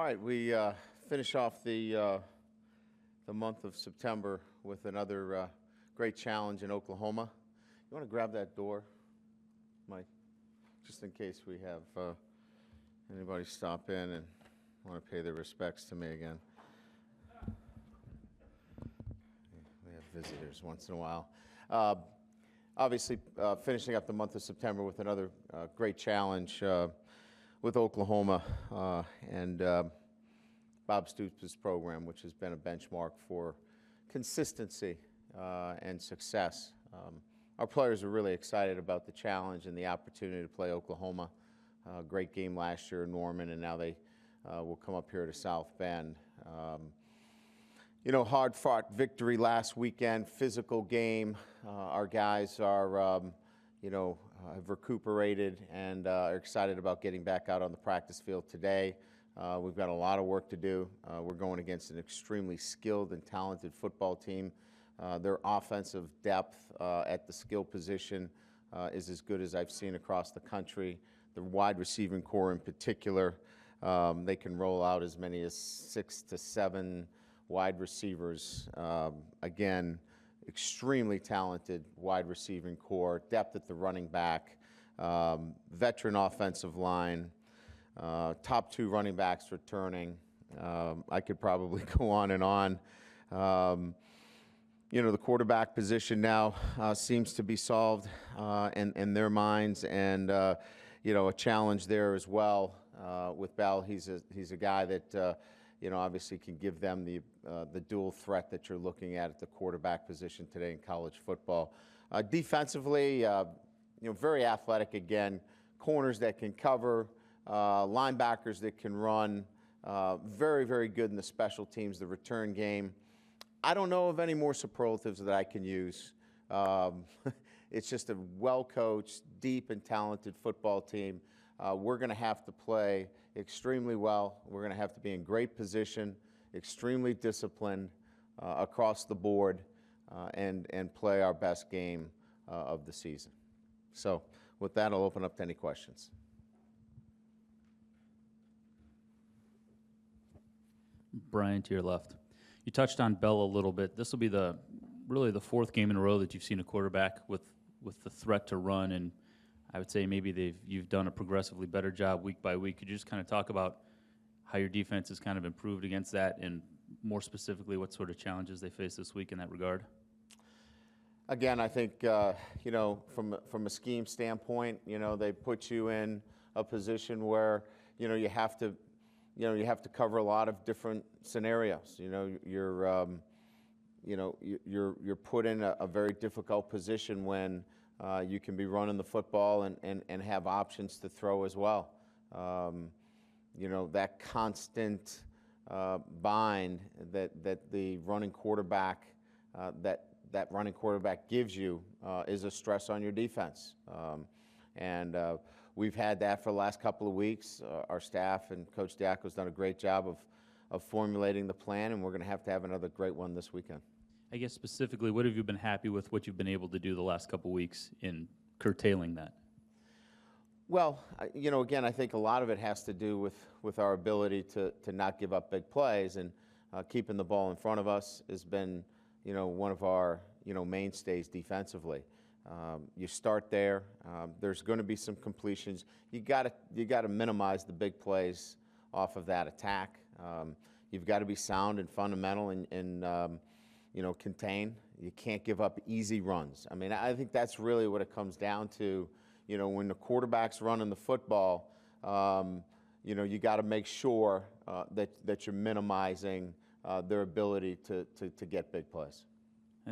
right, we finish off the month of September with another great challenge in Oklahoma. You want to grab that door, Mike, just in case we have anybody stop in and want to pay their respects to me again. We have visitors once in a while. Obviously, finishing up the month of September with another great challenge with Oklahoma and Bob Stoops' program, which has been a benchmark for consistency and success. Our players are really excited about the challenge and the opportunity to play Oklahoma. Great game last year in Norman, and now they will come up here to South Bend. Hard-fought victory last weekend, physical game. Our guys are, have recuperated and are excited about getting back out on the practice field today. We've got a lot of work to do. We're going against an extremely skilled and talented football team. Their offensive depth at the skill position is as good as I've seen across the country. The wide receiving core in particular, they can roll out as many as 6 to 7 wide receivers. Again, extremely talented wide receiving core, depth at the running back, veteran offensive line, top 2 running backs returning. I could probably go on and on. The quarterback position now seems to be solved in their minds, and a challenge there as well with Bell. He's a guy that obviously can give them the dual threat that you're looking at the quarterback position today in college football. Defensively, very athletic again, corners that can cover, linebackers that can run, very, very good in the special teams, the return game. I don't know of any more superlatives that I can use. It's just a well-coached, deep and talented football team. We're going to have to play extremely well. We're going to have to be in great position, extremely disciplined across the board, and play our best game of the season. So with that, I'll open up to any questions. Brian, to your left. You touched on Bell a little bit. This will be really the 4th game in a row that you've seen a quarterback with the threat to run, and I would say maybe you've done a progressively better job week by week. Could you just kind of talk about how your defense has kind of improved against that, and more specifically, what sort of challenges they face this week in that regard? Again, I think from a scheme standpoint, they put you in a position where you have to cover a lot of different scenarios. You're put in a very difficult position when you can be running the football and have options to throw as well. That constant bind that the running quarterback that running quarterback gives you is a stress on your defense. We've had that for the last couple of weeks. Our staff and Coach Diaco's done a great job of formulating the plan, and we're going to have another great one this weekend. I guess specifically, what have you been happy with, what you've been able to do the last couple of weeks in curtailing that? Well, again, I think a lot of it has to do with our ability to not give up big plays, and keeping the ball in front of us has been, one of our, mainstays defensively. You start there. There's going to be some completions. You got to minimize the big plays off of that attack. You've got to be sound and fundamental and contain. You can't give up easy runs. I mean, I think that's really what it comes down to. When the quarterback's running the football, you got to make sure that you're minimizing their ability to get big plays. I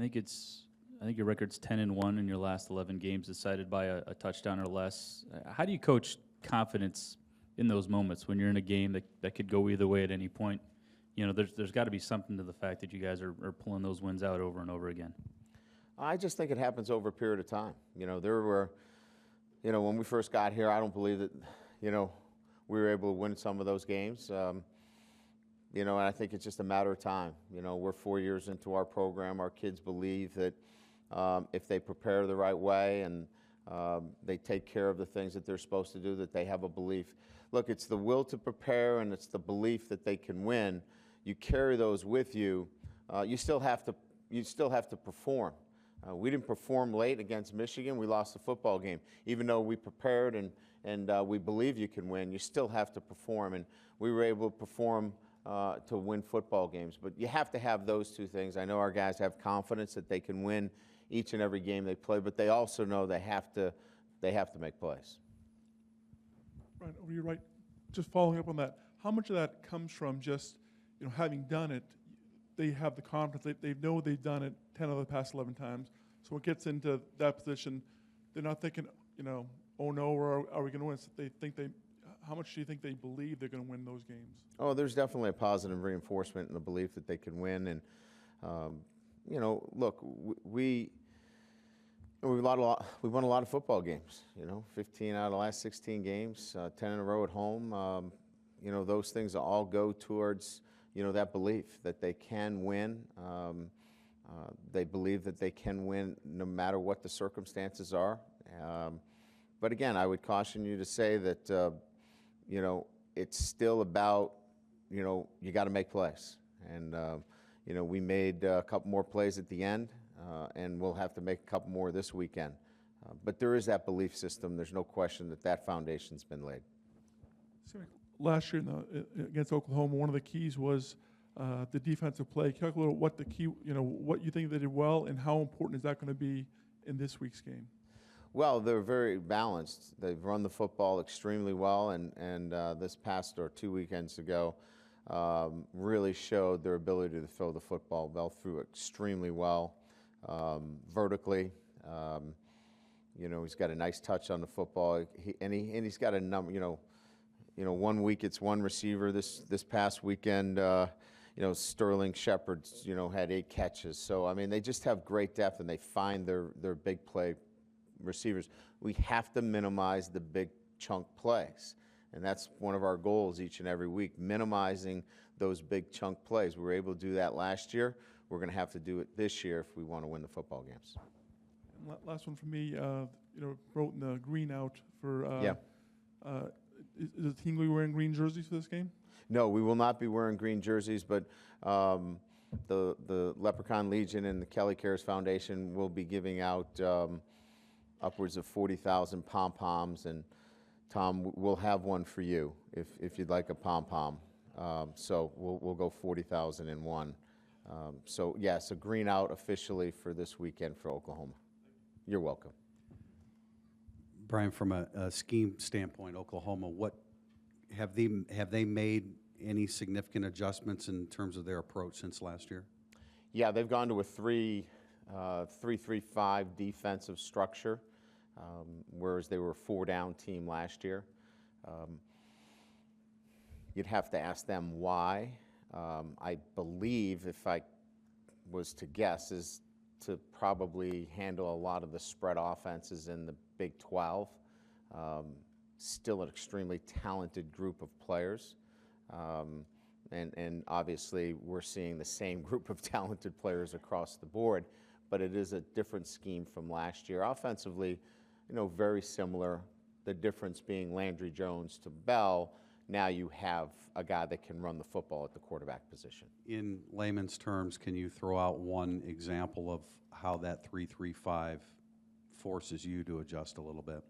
think your record's 10-1 in your last 11 games decided by a touchdown or less. How do you coach confidence in those moments when you're in a game that could go either way at any point? There's got to be something to the fact that you guys are pulling those wins out over and over again. I just think it happens over a period of time. There were, when we first got here, I don't believe that, we were able to win some of those games. And I think it's just a matter of time. We're 4 years into our program. Our kids believe that if they prepare the right way and They take care of the things that they're supposed to do, that they have a belief. Look, it's the will to prepare and it's the belief that they can win. You carry those with you. You still have to perform. We didn't perform late against Michigan. We lost the football game. Even though we prepared and we believe you can win, you still have to perform. And we were able to perform to win football games. But you have to have those two things. I know our guys have confidence that they can win each and every game they play, but they also know they have to make plays. Right, over your right, just following up on that, how much of that comes from just, having done it, they have the confidence, they know they've done it 10 of the past 11 times, so it gets into that position, they're not thinking, oh no, or are we going to win? So how much do you think they believe they're going to win those games? Oh, there's definitely a positive reinforcement in the belief that they can win. And, look, we won a lot of football games, 15 out of the last 16 games, 10 in a row at home. Those things all go towards, that belief that they can win. They believe that they can win no matter what the circumstances are. But again, I would caution you to say that, it's still about, you got to make plays. And, we made a couple more plays at the end, and we'll have to make a couple more this weekend. But there is that belief system. There's no question that foundation's been laid. Last year against Oklahoma, one of the keys was the defensive play. Can you talk a little what the key, what you think they did well, and how important is that going to be in this week's game? Well, they're very balanced. They've run the football extremely well, and this past or 2 weekends ago really showed their ability to throw the football. Bell threw extremely well vertically. He's got a nice touch on the football, and he's got a number. 1 week it's one receiver. This past weekend, Sterling Shepard, had 8 catches. So I mean, they just have great depth, and they find their big play receivers. We have to minimize the big chunk plays, and that's one of our goals each and every week, minimizing those big chunk plays. We were able to do that last year. We're going to have to do it this year if we want to win the football games. And last one for me, wrote in the green out for. Is the team going to be wearing green jerseys for this game? No, we will not be wearing green jerseys, but the Leprechaun Legion and the Kelly Cares Foundation will be giving out upwards of 40,000 pom-poms, and Tom, we'll have one for you if you'd like a pom-pom. So we'll go 40,000 in one. So yes, a green out officially for this weekend for Oklahoma. You're welcome. Brian, from a scheme standpoint, Oklahoma, what have they made any significant adjustments in terms of their approach since last year? Yeah, they've gone to a 3-3-5 defensive structure, whereas they were a 4-down team last year. You'd have to ask them why. I believe, if I was to guess, is to probably handle a lot of the spread offenses in the Big 12. Still an extremely talented group of players. And obviously we're seeing the same group of talented players across the board, but it is a different scheme from last year. Offensively, very similar. The difference being Landry Jones to Bell. Now you have a guy that can run the football at the quarterback position. In layman's terms, can you throw out one example of how that 3-3-5 forces you to adjust a little bit?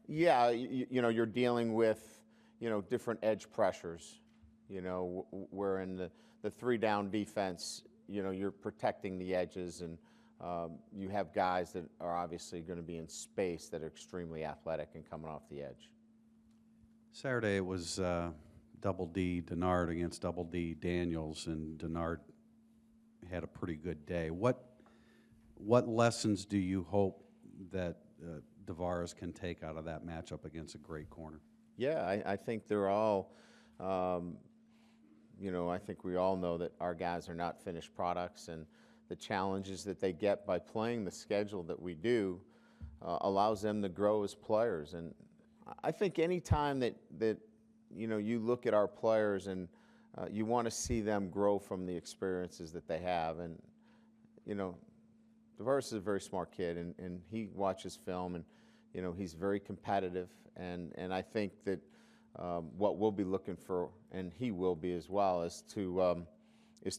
Yeah, you're dealing with, different edge pressures. Where in the 3-down defense, you're protecting the edges, and you have guys that are obviously going to be in space that are extremely athletic and coming off the edge. Saturday it was Double D Denard against Double D Daniels, and Denard had a pretty good day. What lessons do you hope that Tavares can take out of that matchup against a great corner? Yeah, I think they're all, I think we all know that our guys are not finished products, and the challenges that they get by playing the schedule that we do allows them to grow as players. And I think any time that you look at our players and you want to see them grow from the experiences that they have, and DeVaris is a very smart kid, and he watches film, and he's very competitive, and I think that what we'll be looking for, and he will be as well, is to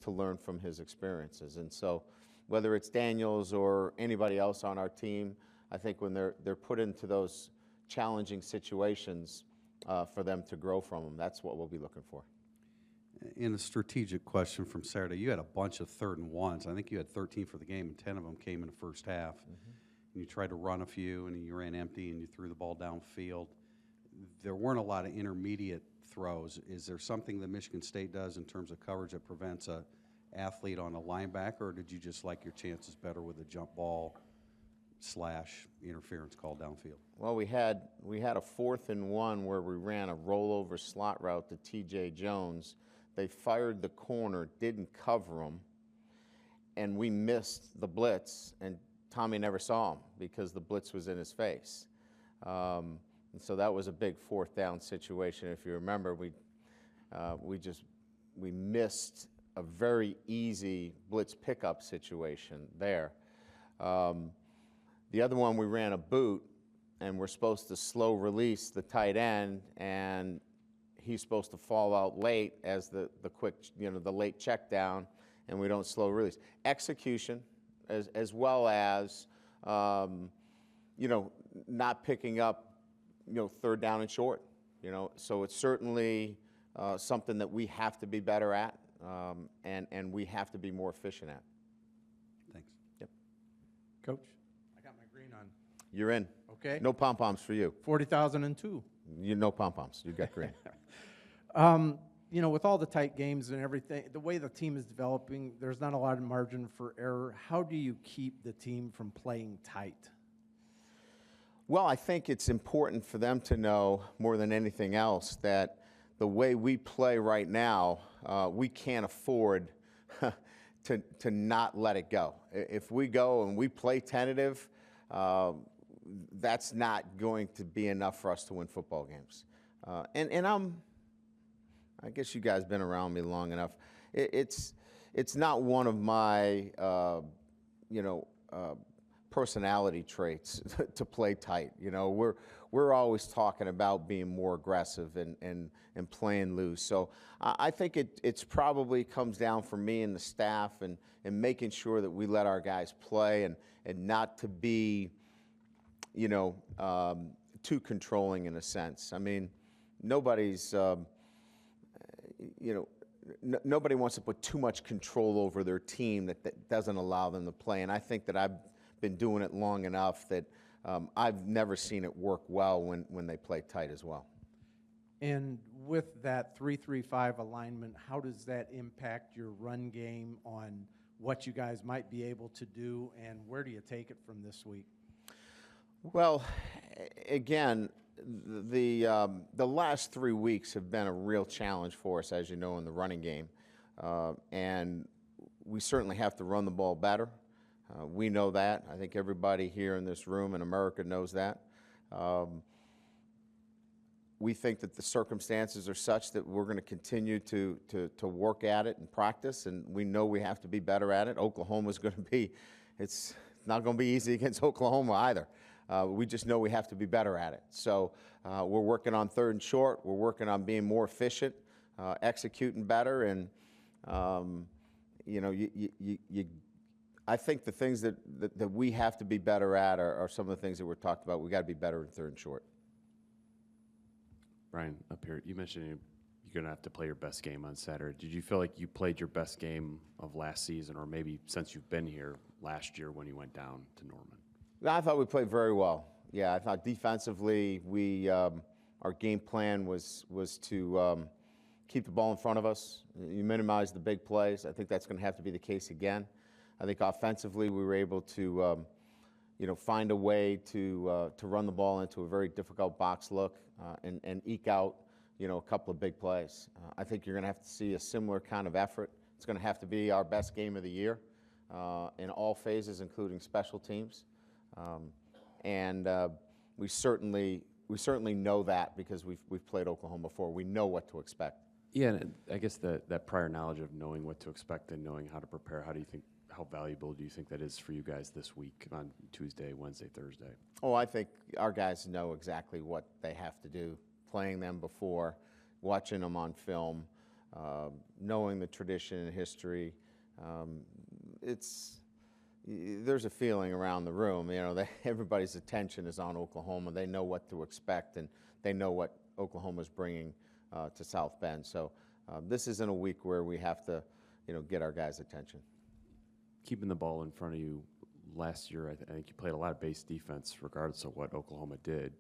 learn from his experiences. And so, whether it's Daniels or anybody else on our team, I think when they're put into those challenging situations, for them to grow from them, that's what we'll be looking for. In a strategic question from Saturday, you had a bunch of 3rd and 1s. I think you had 13 for the game, and 10 of them came in the first half. Mm-hmm. And you tried to run a few, and you ran empty, and you threw the ball downfield. There weren't a lot of intermediate throws. Is there something that Michigan State does in terms of coverage that prevents a athlete on a linebacker, or did you just like your chances better with a jump ball / interference call downfield? Well, we had a 4th and 1 where we ran a rollover slot route to T.J. Jones. They fired the corner, didn't cover him, and we missed the blitz, and Tommy never saw him because the blitz was in his face. And so that was a big 4th down situation. If you remember, we missed a very easy blitz pickup situation there. The other one, we ran a boot, and we're supposed to slow release the tight end, and he's supposed to fall out late as the quick, the late check down, and we don't slow release. Execution, as well as, not picking up, 3rd down and short, So it's certainly something that we have to be better at, and we have to be more efficient at. Thanks. Yep. Coach, I got my green on. You're in. Okay. No pom-poms for you. 40,002. No pom-poms. You got green. With all the tight games and everything, the way the team is developing, there's not a lot of margin for error. How do you keep the team from playing tight? Well, I think it's important for them to know more than anything else that the way we play right now, we can't afford to not let it go. If we go and we play tentative, that's not going to be enough for us to win football games. I guess you guys been around me long enough. It's not one of my personality traits to play tight. We're always talking about being more aggressive and playing loose. So I think it's probably comes down for me and the staff and making sure that we let our guys play and not to be too controlling in a sense. I mean, nobody's nobody wants to put too much control over their team that doesn't allow them to play. And I think that I've been doing it long enough that I've never seen it work well when they play tight as well. And with that 3-3-5 alignment, how does that impact your run game on what you guys might be able to do, and where do you take it from this week? Well, again, the last 3 weeks have been a real challenge for us, as you know, in the running game. And we certainly have to run the ball better. We know that. I think everybody here in this room in America knows that. We think that the circumstances are such that we're going to continue to work at it and practice, and we know we have to be better at it. Oklahoma's going to be, it's not going to be easy against Oklahoma either. We just know we have to be better at it. So we're working on 3rd and short. We're working on being more efficient, executing better, and I think the things that we have to be better at are some of the things that we're talked about. We got to be better in 3rd and short. Brian, up here, you mentioned you're going to have to play your best game on Saturday. Did you feel like you played your best game of last season, or maybe since you've been here last year when you went down to Norman? I thought we played very well. Yeah, I thought defensively our game plan was to keep the ball in front of us. You minimize the big plays. I think that's going to have to be the case again. I think offensively we were able to find a way to run the ball into a very difficult box look and eke out a couple of big plays. I think you're going to have to see a similar kind of effort. It's going to have to be our best game of the year in all phases, including special teams. We certainly know that because we've played Oklahoma before. We know what to expect. Yeah, and I guess that prior knowledge of knowing what to expect and knowing how to prepare, how valuable do you think that is for you guys this week on Tuesday, Wednesday, Thursday? Oh, I think our guys know exactly what they have to do, playing them before, watching them on film, knowing the tradition and history. There's a feeling around the room, everybody's attention is on Oklahoma. They know what to expect, and they know what Oklahoma's bringing to South Bend. So this isn't a week where we have to, get our guys' attention. Keeping the ball in front of you, last year I think you played a lot of base defense regardless of what Oklahoma did.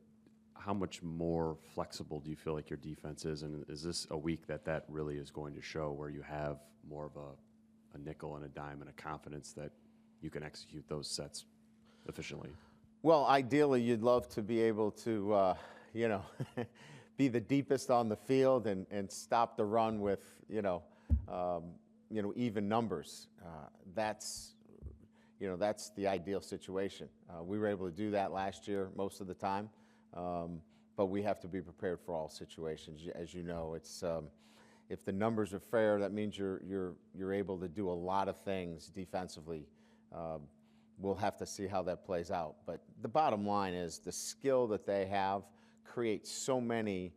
How much more flexible do you feel like your defense is, and is this a week that really is going to show where you have more of a nickel and a dime and a confidence that you can execute those sets efficiently? Well, ideally, you'd love to be able to, be the deepest on the field and stop the run with, even numbers. That's the ideal situation. We were able to do that last year most of the time, but we have to be prepared for all situations. As you know, it's if the numbers are fair, that means you're able to do a lot of things defensively. We'll have to see how that plays out. But the bottom line is the skill that they have creates so many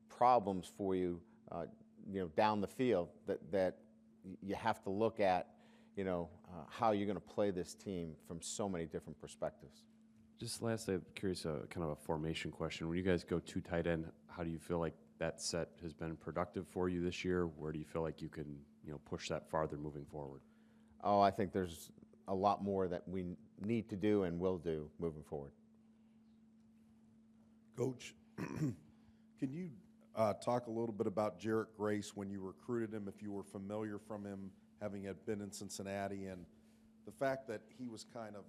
problems for you, down the field that you have to look at, how you're going to play this team from so many different perspectives. Just lastly, I'm curious, kind of a formation question. When you guys go two tight end, how do you feel like that set has been productive for you this year? Where do you feel like you can, push that farther moving forward? Oh, I think there's a lot more that we need to do and will do moving forward. Coach, can you talk a little bit about Jarrett Grace when you recruited him, if you were familiar from him, having had been in Cincinnati, and the fact that he was kind of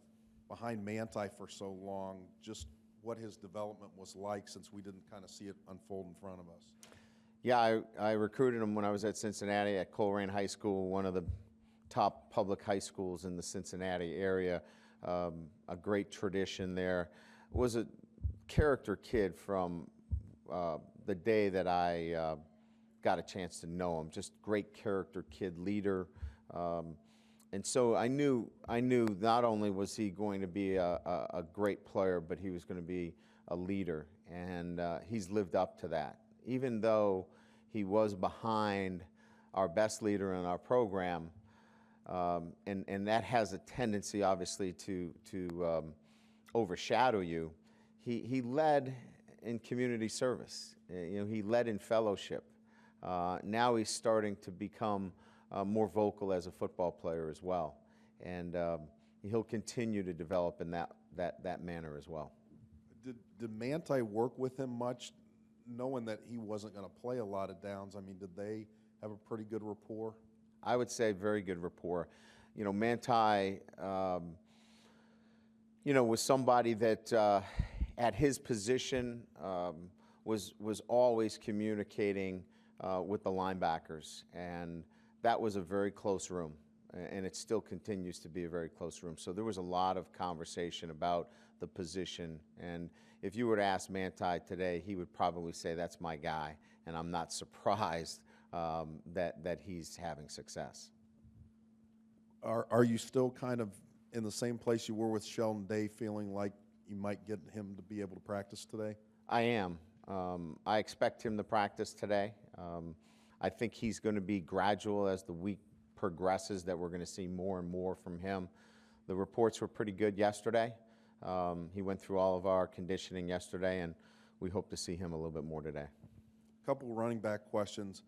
behind Manti for so long, just what his development was like since we didn't kind of see it unfold in front of us? Yeah, I recruited him when I was at Cincinnati at Colerain High School, one of the top public high schools in the Cincinnati area. A great tradition there. Was a character kid from the day that I got a chance to know him. Just great character kid, leader. And so I knew not only was he going to be a great player, but he was going to be a leader. And he's lived up to that. Even though he was behind our best leader in our program, and that has a tendency, obviously, to overshadow you. He led in community service. He led in fellowship. Now he's starting to become more vocal as a football player as well, and he'll continue to develop in that manner as well. Did Manti work with him much, knowing that he wasn't going to play a lot of downs? I mean, did they have a pretty good rapport? I would say very good rapport. Manti, was somebody that at his position was always communicating with the linebackers, and that was a very close room, and it still continues to be a very close room. So there was a lot of conversation about the position, and if you were to ask Manti today, he would probably say, that's my guy, and I'm not surprised that he's having success. Are you still kind of in the same place you were with Sheldon Day, feeling like you might get him to be able to practice today? I am. I expect him to practice today. I think he's going to be gradual as the week progresses, that we're going to see more and more from him. The reports were pretty good yesterday. He went through all of our conditioning yesterday, and we hope to see him a little bit more today. A couple running back questions.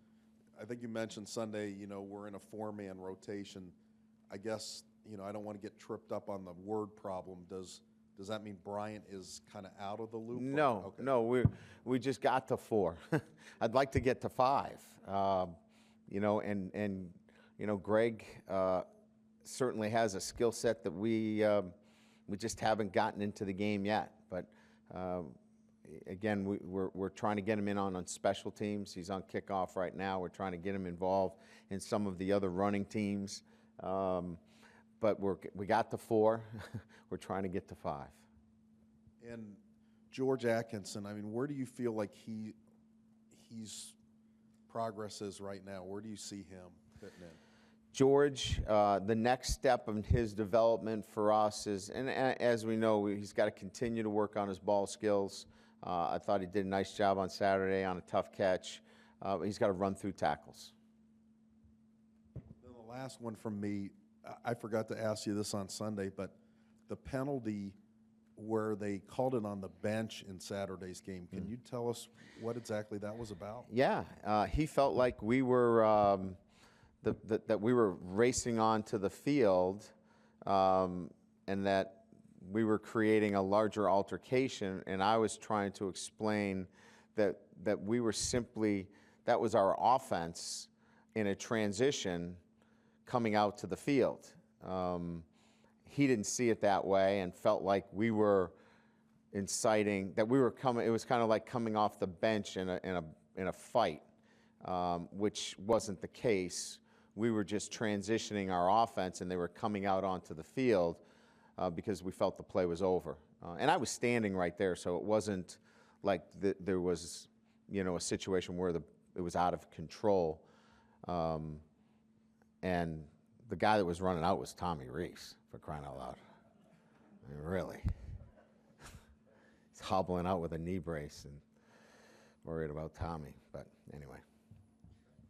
I think you mentioned Sunday, we're in a four-man rotation. I guess, I don't want to get tripped up on the word problem. Does that mean Bryant is kind of out of the loop? No, okay. No, we just got to 4. I'd like to get to 5. And Greg certainly has a skill set that we just haven't gotten into the game yet. But again, we're trying to get him in on special teams. He's on kickoff right now. We're trying to get him involved in some of the other running teams. But we got to 4. We're trying to get to 5. And George Atkinson, I mean, where do you feel like he's progress is right now? Where do you see him fitting in? George, the next step in his development for us is, and as we know, he's got to continue to work on his ball skills. I thought he did a nice job on Saturday on a tough catch. But he's got to run through tackles. Then the last one from me, I forgot to ask you this on Sunday, but the penalty where they called it on the bench in Saturday's game, can you tell us what exactly that was about? Yeah, he felt like we were that we were racing onto the field, and that we were creating a larger altercation. And I was trying to explain that we were simply, that was our offense in a transition coming out to the field. He didn't see it that way and felt like we were inciting, that we were coming, it was kind of like coming off the bench in a fight, which wasn't the case. We were just transitioning our offense, and they were coming out onto the field because we felt the play was over. And I was standing right there, so it wasn't like there was, a situation where it was out of control. And the guy that was running out was Tommy Reese, for crying out loud. I mean, really. He's hobbling out with a knee brace and worried about Tommy. But anyway.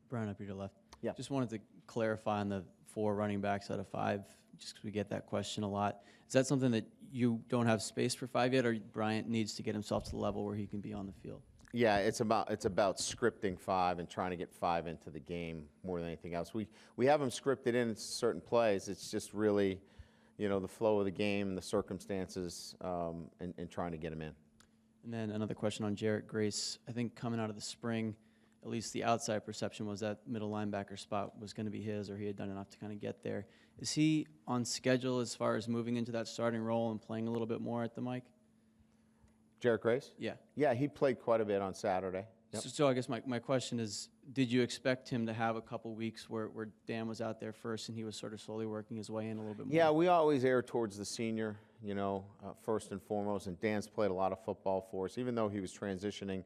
Brian, up here to the left. Yeah. Just wanted to clarify on the 4 running backs out of 5, just because we get that question a lot. Is that something that you don't have space for 5 yet, or Bryant needs to get himself to the level where he can be on the field? Yeah, it's about scripting 5 and trying to get 5 into the game more than anything else. We have them scripted in certain plays. It's just really, the flow of the game, the circumstances, and trying to get them in. And then another question on Jarrett Grace. I think coming out of the spring, at least the outside perception was that middle linebacker spot was going to be his, or he had done enough to kind of get there. Is he on schedule as far as moving into that starting role and playing a little bit more at the mic? Jarrett Grace? Yeah. Yeah, he played quite a bit on Saturday. Yep. So I guess my question is, did you expect him to have a couple weeks where Dan was out there first and he was sort of slowly working his way in a little bit more? Yeah, we always err towards the senior, first and foremost, and Dan's played a lot of football for us, even though he was transitioning.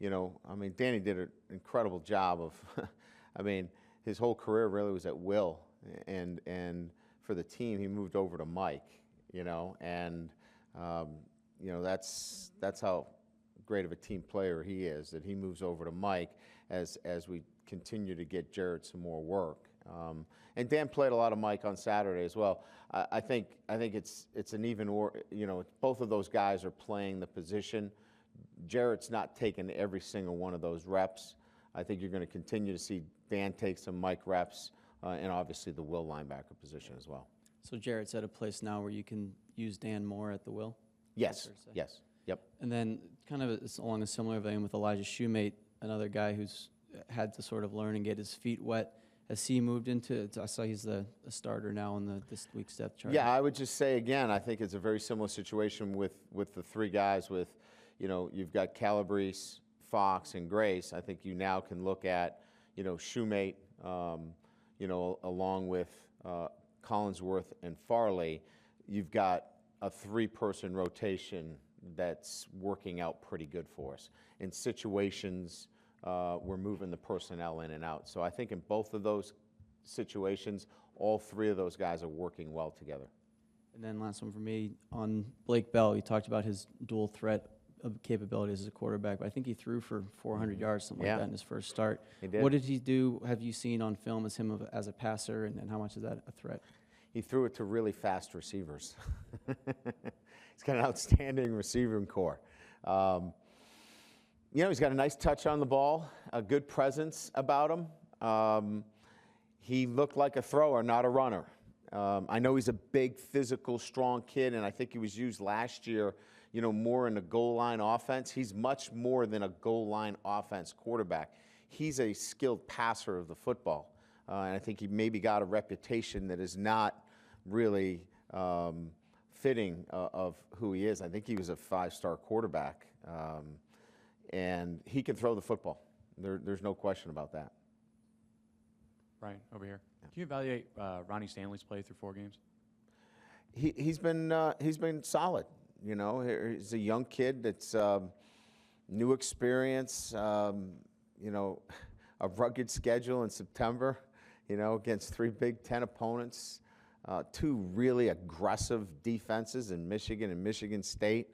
Danny did an incredible job of, his whole career really was at Will, and for the team, he moved over to Mike, that's how great of a team player he is, that he moves over to Mike as we continue to get Jarrett some more work. And Dan played a lot of Mike on Saturday as well. I think it's an even, both of those guys are playing the position. Jarrett's not taking every single one of those reps. I think you're going to continue to see Dan take some Mike reps, and obviously the Will linebacker position as well. So Jarrett's at a place now where you can use Dan more at the Will? Yes, yes, yep. And then kind of along a similar vein with Elijah Shoemate, another guy who's had to sort of learn and get his feet wet. Has he moved into, I saw he's the starter now on this week's depth chart. Yeah, I would just say again, I think it's a very similar situation with the 3 guys with, you've got Calabrese, Fox, and Grace. I think you now can look at, Shoemate, along with Collinsworth and Farley. You've got a 3-person rotation that's working out pretty good for us. In situations, we're moving the personnel in and out. So I think in both of those situations, all 3 of those guys are working well together. And then last one for me, on Blake Bell, you talked about his dual threat of capabilities as a quarterback, but I think he threw for 400 yards, something like that in his first start. He did. What did he do, have you seen on film as him as a passer, and how much is that a threat? He threw it to really fast receivers. He's got an outstanding receiving core. He's got a nice touch on the ball, a good presence about him. He looked like a thrower, not a runner. I know he's a big, physical, strong kid, and I think he was used last year, more in a goal line offense. He's much more than a goal line offense quarterback. He's a skilled passer of the football. And I think he maybe got a reputation that is not really fitting of who he is. I think he was a 5-star quarterback. And he can throw the football. There's no question about that. Brian, over here. Can you evaluate Ronnie Stanley's play through 4 games? He's been solid. He's a young kid that's new experience. a rugged schedule in September, you know, against 3 Big Ten opponents, 2 really aggressive defenses in Michigan and Michigan State,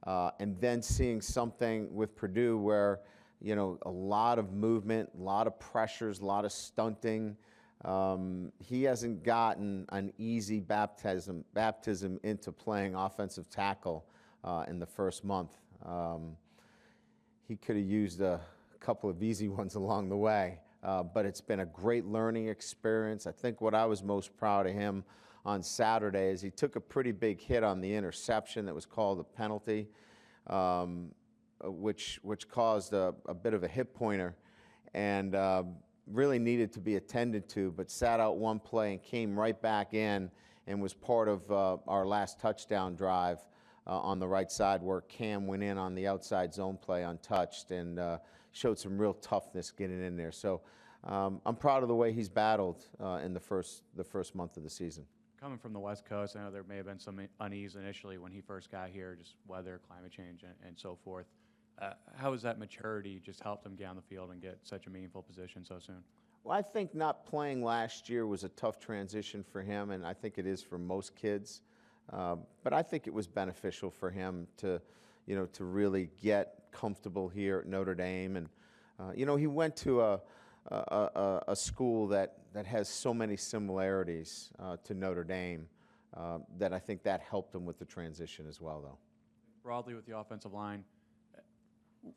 and then seeing something with Purdue where, you know, a lot of movement, a lot of pressures, a lot of stunting. He hasn't gotten an easy baptism into playing offensive tackle in the first month. He could have used a couple of easy ones along the way, but it's been a great learning experience. I think what I was most proud of him on Saturday is he took a pretty big hit on the interception that was called a penalty, which caused a bit of a hip pointer, and really needed to be attended to, but sat out one play and came right back in and was part of our last touchdown drive on the right side where Cam went in on the outside zone play untouched and showed some real toughness getting in there. So I'm proud of the way he's battled in the first month of the season. Coming from the West Coast, I know there may have been some unease initially when he first got here, just weather, climate change, and so forth. How has that maturity just helped him get on the field and get such a meaningful position so soon? Well, I think not playing last year was a tough transition for him, and I think it is for most kids. But I think it was beneficial for him to, you know, to really get comfortable here at Notre Dame. And, you know, he went to a school that has so many similarities to Notre Dame that I think that helped him with the transition as well, though. Broadly with the offensive line,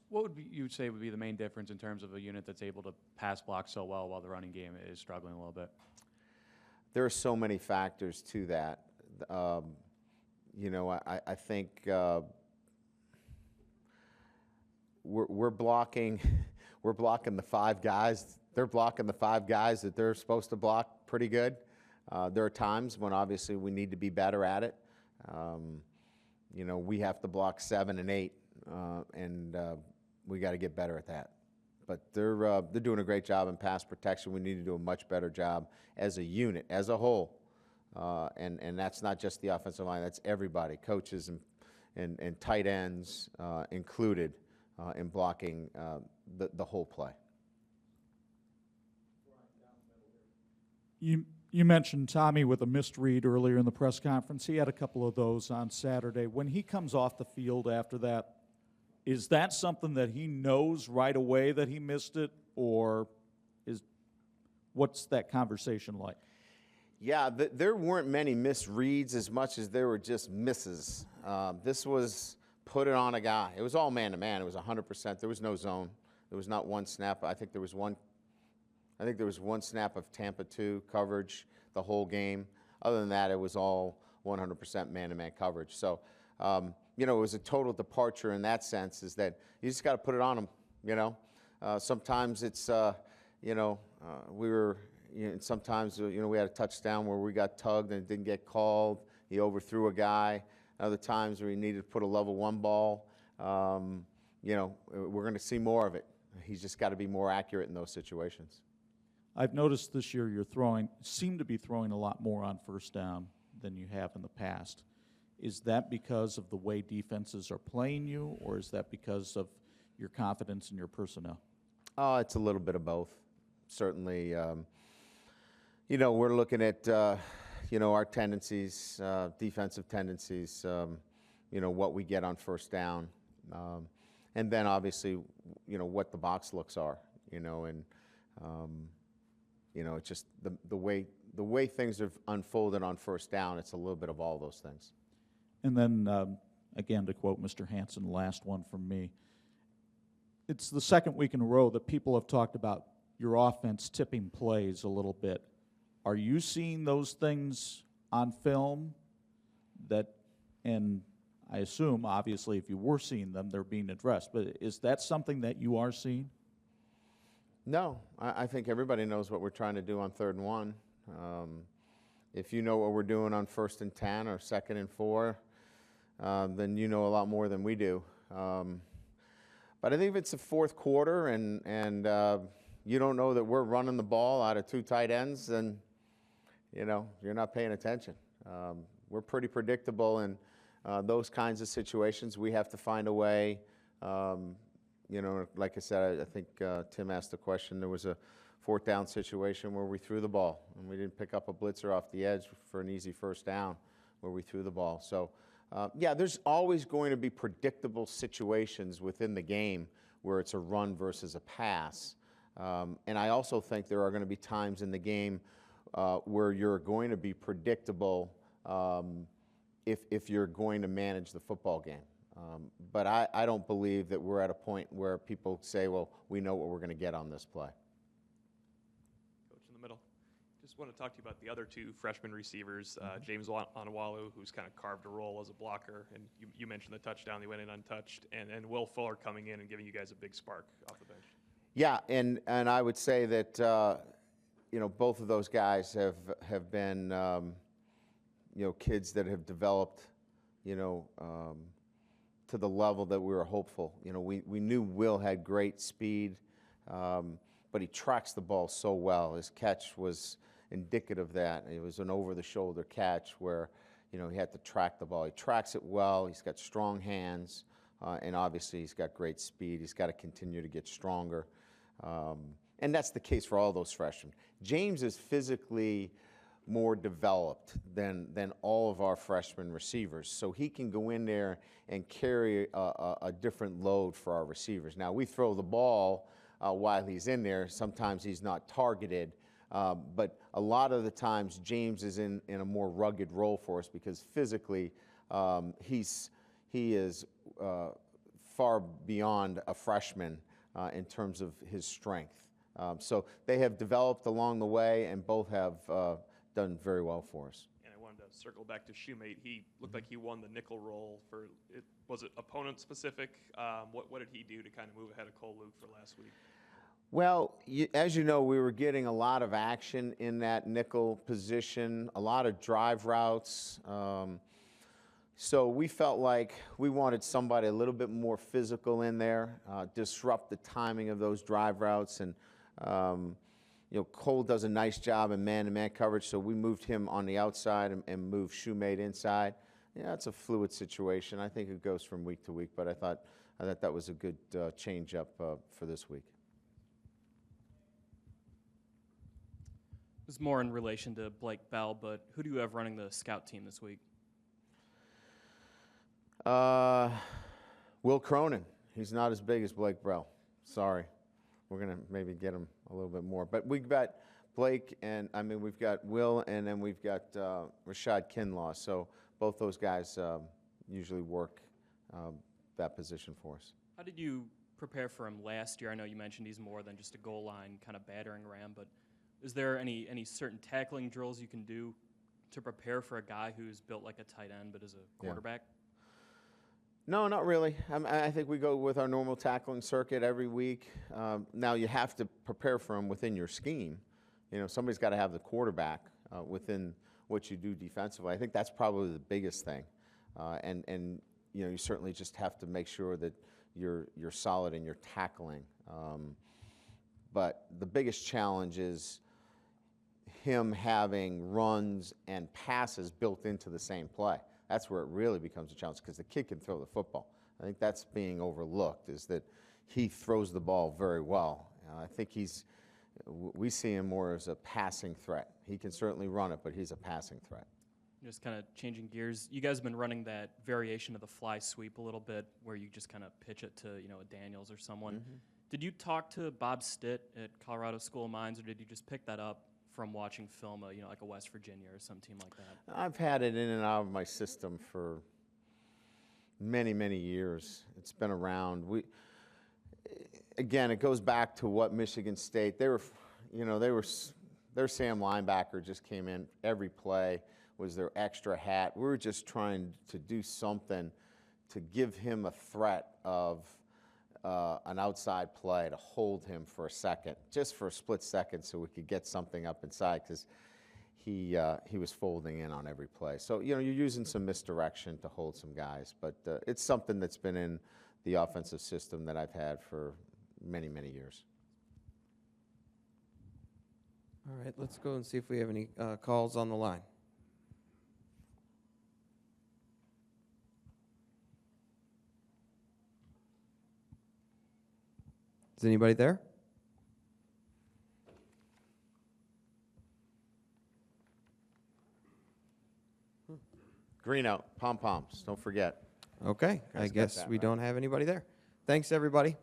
what would you say would be the main difference in terms of a unit that's able to pass block so well while the running game is struggling a little bit? There are so many factors to that. You know, I think we're blocking the 5 guys. They're blocking the 5 guys that they're supposed to block pretty good. There are times when obviously we need to be better at it. You know, we have to block 7 and 8, and we got to get better at that. But they're doing a great job in pass protection. We need to do a much better job as a unit, as a whole. And that's not just the offensive line, that's everybody, coaches and tight ends included in blocking the whole play. You mentioned Tommy with a missed read earlier in the press conference. He had a couple of those on Saturday. When he comes off the field after that, is that something that he knows right away that he missed it, or what's that conversation like? Yeah, there weren't many misreads as much as there were just misses. This was put it on a guy. It was all man-to-man. It was 100%. There was no zone. There was not one snap. I think there was one snap of Tampa 2 coverage the whole game. Other than that, it was all 100% man-to-man coverage. So, you know, it was a total departure in that sense, is that you just got to put it on them, you know. Sometimes it's, you know, sometimes, you know, we had a touchdown where we got tugged and it didn't get called. He overthrew a guy. Other times where he needed to put a level 1 ball. You know, we're going to see more of it. He's just got to be more accurate in those situations. I've noticed this year seem to be throwing a lot more on first down than you have in the past. Is that because of the way defenses are playing you, or is that because of your confidence in your personnel? It's a little bit of both. Certainly, you know, we're looking at, you know, our tendencies, defensive tendencies, you know, what we get on first down. And then obviously, you know, what the box looks are, you know, and, you know, it's just the way things have unfolded on first down, it's a little bit of all those things. And then, again, to quote Mr. Hansen, last one from me. It's the second week in a row that people have talked about your offense tipping plays a little bit. Are you seeing those things on film and I assume, obviously, if you were seeing them, they're being addressed, but is that something that you are seeing? No, I think everybody knows what we're trying to do on 3rd and 1. If you know what we're doing on 1st and 10 or 2nd and 4, then you know a lot more than we do. But I think if it's the 4th quarter and you don't know that we're running the ball out of 2 tight ends, then, you know, you're not paying attention. We're pretty predictable in those kinds of situations. We have to find a way, You know, like I said, I think Tim asked the question. There was a fourth down situation where we threw the ball, and we didn't pick up a blitzer off the edge for an easy first down where we threw the ball. So, yeah, there's always going to be predictable situations within the game where it's a run versus a pass. And I also think there are going to be times in the game where you're going to be predictable if you're going to manage the football game. But I don't believe that we're at a point where people say, well, we know what we're going to get on this play. Coach in the middle. Just want to talk to you about the other two freshman receivers, James Onawalu, who's kind of carved a role as a blocker, and you mentioned the touchdown, he went in untouched, and Will Fuller coming in and giving you guys a big spark off the bench. Yeah, and I would say that you know, both of those guys have been you know, kids that have developed, you know, to the level that we were hopeful. You know, we knew Will had great speed, but he tracks the ball so well. His catch was indicative of that. It was an over-the-shoulder catch where, you know, he had to track the ball. He tracks it well. He's got strong hands, and obviously he's got great speed. He's got to continue to get stronger. And that's the case for all those freshmen. James is physically more developed than all of our freshman receivers, so he can go in there and carry a different load for our receivers. Now, we throw the ball while he's in there. Sometimes he's not targeted, but a lot of the times James is in a more rugged role for us because physically he is far beyond a freshman in terms of his strength. So they have developed along the way, and both have done very well for us. And I wanted to circle back to Shoemate. He looked like he won the nickel role for it. Was it opponent specific? What did he do to kind of move ahead of Cole Luke for last week? Well, as you know, we were getting a lot of action in that nickel position, a lot of drive routes. So we felt like we wanted somebody a little bit more physical in there, disrupt the timing of those drive routes. And, you know, Cole does a nice job in man-to-man coverage, so we moved him on the outside and moved Shoemate inside. Yeah, it's a fluid situation. I think it goes from week to week, but I thought that was a good change-up for this week. It was more in relation to Blake Bell, but who do you have running the scout team this week? Will Cronin. He's not as big as Blake Bell. Sorry. We're going to maybe get him a little bit more. But we've got Blake, and I mean, we've got Will, and then we've got Rashad Kinlaw. So both those guys usually work that position for us. How did you prepare for him last year? I know you mentioned he's more than just a goal line kind of battering ram, but is there any certain tackling drills you can do to prepare for a guy who's built like a tight end but is a quarterback? Yeah. No, not really. I think we go with our normal tackling circuit every week. Now, you have to prepare for them within your scheme. You know, somebody's got to have the quarterback within what you do defensively. I think that's probably the biggest thing. And you know, you certainly just have to make sure that you're solid in your tackling. But the biggest challenge is him having runs and passes built into the same play. That's where it really becomes a challenge because the kid can throw the football. I think that's being overlooked, is that he throws the ball very well. I think we see him more as a passing threat. He can certainly run it, but he's a passing threat. Just kind of changing gears, you guys have been running that variation of the fly sweep a little bit where you just kind of pitch it to, you know, a Daniels or someone. Mm-hmm. Did you talk to Bob Stitt at Colorado School of Mines, or did you just pick that up from watching film, you know, like a West Virginia or some team like that? I've had it in and out of my system for many, many years. It's been around. Again, it goes back to what Michigan State, their Sam linebacker just came in. Every play was their extra hat. We were just trying to do something to give him a threat of an outside play, to hold him for a second, just for a split second, so we could get something up inside, because he was folding in on every play. So, you know, you're using some misdirection to hold some guys, but it's something that's been in the offensive system that I've had for many, many years. All right, let's go and see if we have any calls on the line. Is anybody there? Green out, pom-poms, don't forget. Okay, I Guys got guess that, we right? don't have anybody there. Thanks, everybody.